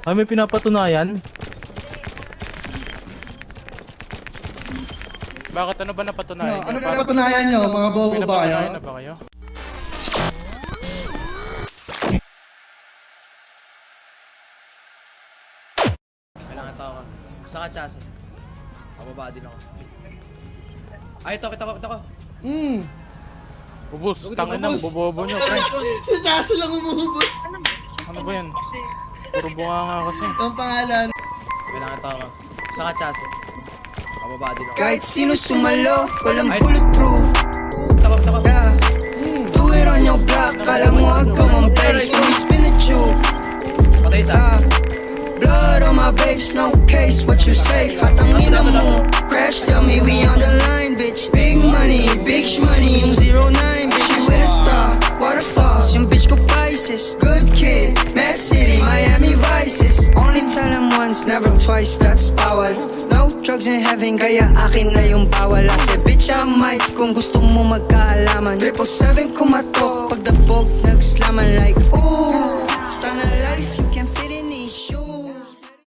Ay, may pinapatunayan? Bakit ano ba napatunayan? Ano na napatunayan nyo? Mga bobo ba kayo? Pinapatunayan na ba kayo? Kailangan tao ka. Saka chasa. Pababa din ako. Ay, ito ko. Ubus, tangin ng bobobo nyo, pre. Si Chaso lang umuubos. Ano ba yan? Puro bunga nga kasi. Ang pangalan. Kailangan tao ka. Saka chasa. Pababa din ako. Kahit sino sumalo, walang bulletproof. Tako. Yeah. Do it on your block, kala mo agaw ang place when we spin the tube. Patay isa. Blood on my babes, no case, what you say? Hatang ina mo, crash dummy, we on the line, bitch. Big money, big shmoney, yung 09, bitch. She with a star, waterfalls, yung bitch ko Pisces. Good kid, Mad City, Miami Vices. Only tell them once, never twice, that's bawal. No drugs in heaven, kaya akin na yung bawal. I said, bitch, I might, kung gusto mo magkaalaman. 777 kumatok, pagdabog, nagslaman like, ooh.